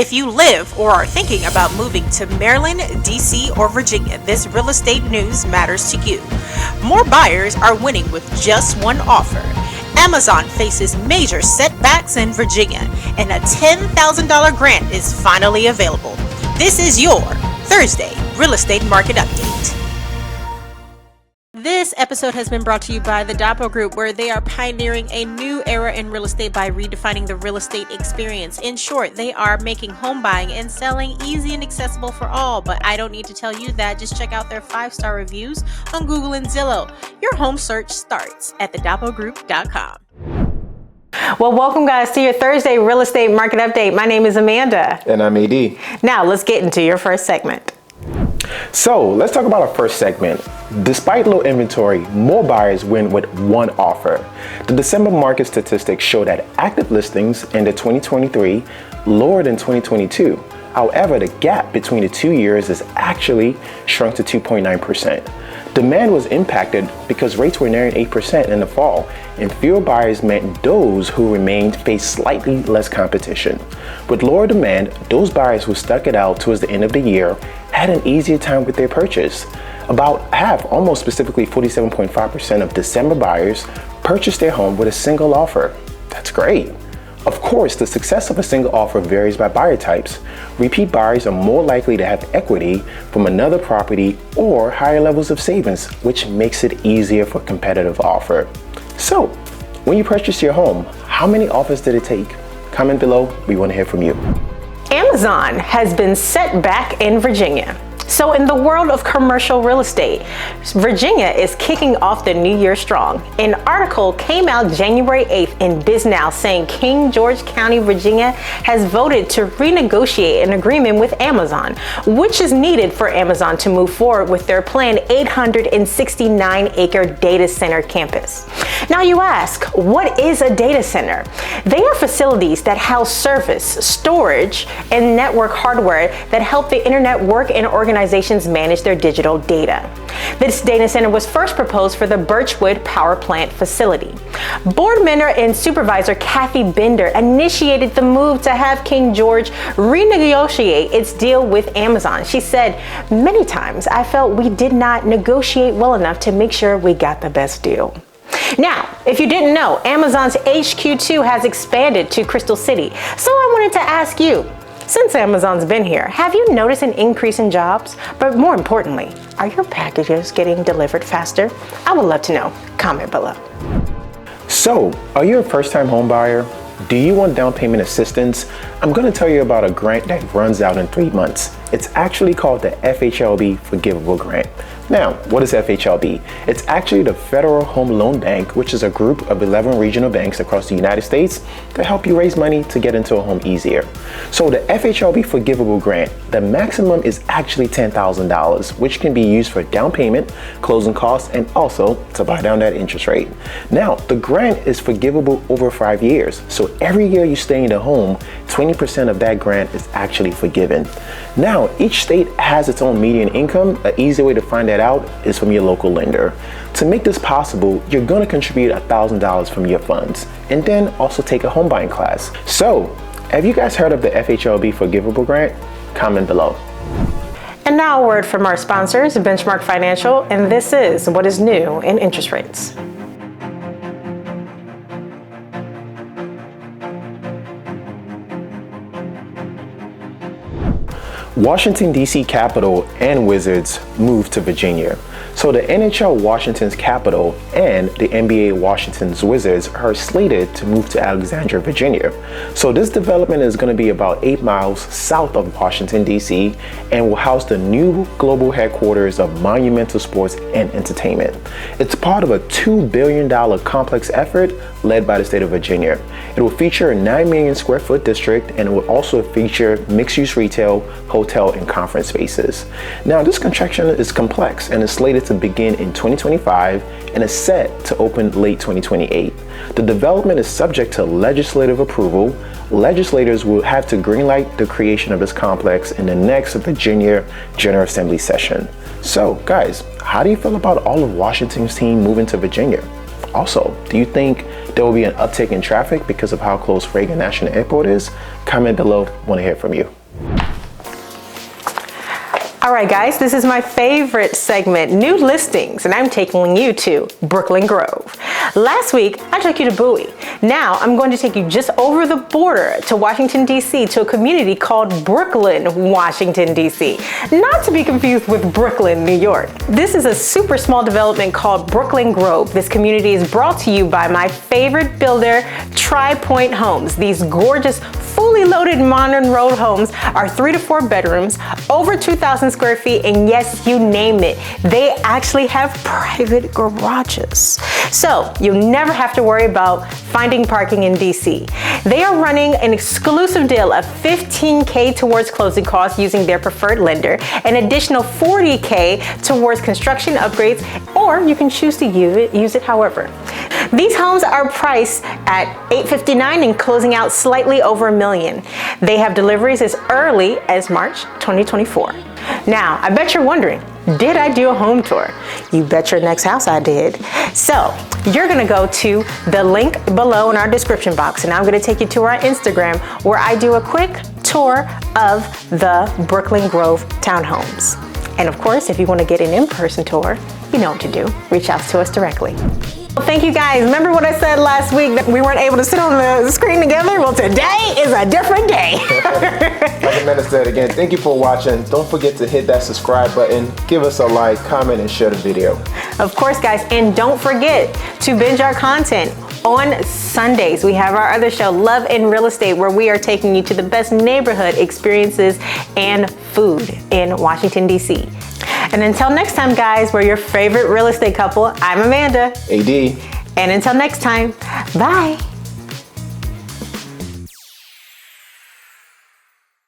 If you live or are thinking about moving to Maryland, DC, or Virginia, this real estate news matters to you. More buyers are winning with just one offer. Amazon faces major setbacks in Virginia, and a $10,000 grant is finally available. This is your Thursday Real Estate Market Update. This episode has been brought to you by the Doppel Group, where they are pioneering a new era in real estate by redefining the real estate experience. In short, they are making home buying and selling easy and accessible for all. But I don't need to tell you that. Just check out their 5-star reviews on Google and Zillow. Your home search starts at thedoppelgroup.com. Well, welcome guys to your Thursday Real Estate Market Update. My name is Amanda. And I'm AD. Now let's get into your first segment. So let's talk about our first segment. Despite low inventory, more buyers win with one offer. The December market statistics show that active listings in the 2023 lower than 2022. However, the gap between the 2 years is actually shrunk to 2.9%. Demand was impacted because rates were nearing 8% in the fall, and fewer buyers meant those who remained faced slightly less competition. With lower demand, those buyers who stuck it out towards the end of the year had an easier time with their purchase. About half, almost specifically 47.5% of December buyers purchased their home with a single offer. That's great. Of course, the success of a single offer varies by buyer types. Repeat buyers are more likely to have equity from another property or higher levels of savings, which makes it easier for a competitive offer. So, when you purchased your home, how many offers did it take? Comment below, we want to hear from you. Amazon has been set back in Virginia. So in the world of commercial real estate, Virginia is kicking off the new year strong. An article came out January 8th in BizNow saying King George County, Virginia has voted to renegotiate an agreement with Amazon, which is needed for Amazon to move forward with their planned 869-acre data center campus. Now you ask, what is a data center? They are facilities that house service, storage, and network hardware that help the internet work and organizations manage their digital data. This data center was first proposed for the Birchwood Power Plant facility. Board member and supervisor Kathy Bender initiated the move to have King George renegotiate its deal with Amazon. She said, "Many times I felt we did not negotiate well enough to make sure we got the best deal." Now, if you didn't know, Amazon's HQ2 has expanded to Crystal City. So I wanted to ask you, since Amazon's been here, have you noticed an increase in jobs? But more importantly, are your packages getting delivered faster? I would love to know. Comment below. So, are you a first-time home buyer? Do you want down payment assistance? I'm going to tell you about a grant that runs out in 3 months. It's actually called the FHLB Forgivable Grant. Now, what is FHLB? It's actually the Federal Home Loan Bank, which is a group of 11 regional banks across the United States that help you raise money to get into a home easier. So the FHLB Forgivable Grant, the maximum is actually $10,000, which can be used for down payment, closing costs, and also to buy down that interest rate. Now, the grant is forgivable over 5 years. So every year you stay in the home, 20% of that grant is actually forgiven. Now, each state has its own median income. An easy way to find that out is from your local lender. To make this possible, you're going to contribute $1,000 from your funds and then also take a home buying class. So, have you guys heard of the FHLB Forgivable Grant? Comment below. And now a word from our sponsors, Benchmark Financial, and this is what is new in interest rates. Washington, D.C. Capitol and Wizards moved to Virginia. So the NHL Washington's Capitol and the NBA Washington's Wizards are slated to move to Alexandria, Virginia. So this development is going to be about 8 miles south of Washington, D.C. and will house the new global headquarters of Monumental Sports and Entertainment. It's part of a $2 billion complex effort led by the state of Virginia. It will feature a 9 million square foot district, and it will also feature mixed-use retail, hotel, and conference spaces. Now, this construction is complex and is slated to begin in 2025 and is set to open late 2028. The development is subject to legislative approval. Legislators will have to greenlight the creation of this complex in the next Virginia General Assembly session. So, guys, how do you feel about all of Washington's team moving to Virginia? Also, do you think there will be an uptick in traffic because of how close Reagan National Airport is? Comment below, want to hear from you. All right, guys, this is my favorite segment, new listings, and I'm taking you to Brookland Grove. Last week, I took you to Bowie. Now, I'm going to take you just over the border to Washington, D.C., to a community called Brookland, Washington, D.C. Not to be confused with Brooklyn, New York. This is a super small development called Brookland Grove. This community is brought to you by my favorite builder, Tri-Point Homes. These gorgeous, fully loaded modern road homes are 3 to 4 bedrooms, over 2,000 square feet, and yes, you name it, they actually have private garages. So you'll never have to worry about finding parking in DC. They are running an exclusive deal of $15K towards closing costs using their preferred lender, an additional $40K towards construction upgrades, or you can choose to use it however. These homes are priced at $859 and closing out slightly over $1 million. They have deliveries as early as March 2024. Now, I bet you're wondering, did I do a home tour? You bet your next house I did. So, you're gonna go to the link below in our description box, and I'm gonna take you to our Instagram where I do a quick tour of the Brookland Grove townhomes. And of course, if you wanna get an in-person tour, you know what to do. Reach out to us directly. Well, thank you guys. Remember what I said last week that we weren't able to sit on the screen together? Well, today is a different day. Like Amanda said again, thank you for watching. Don't forget to hit that subscribe button, give us a like, comment, and share the video. Of course, guys, and don't forget to binge our content. On Sundays, we have our other show, Love and Real Estate, where we are taking you to the best neighborhood experiences and food in Washington, D.C. And until next time, guys, we're your favorite real estate couple. I'm Amanda. AD. And until next time, bye.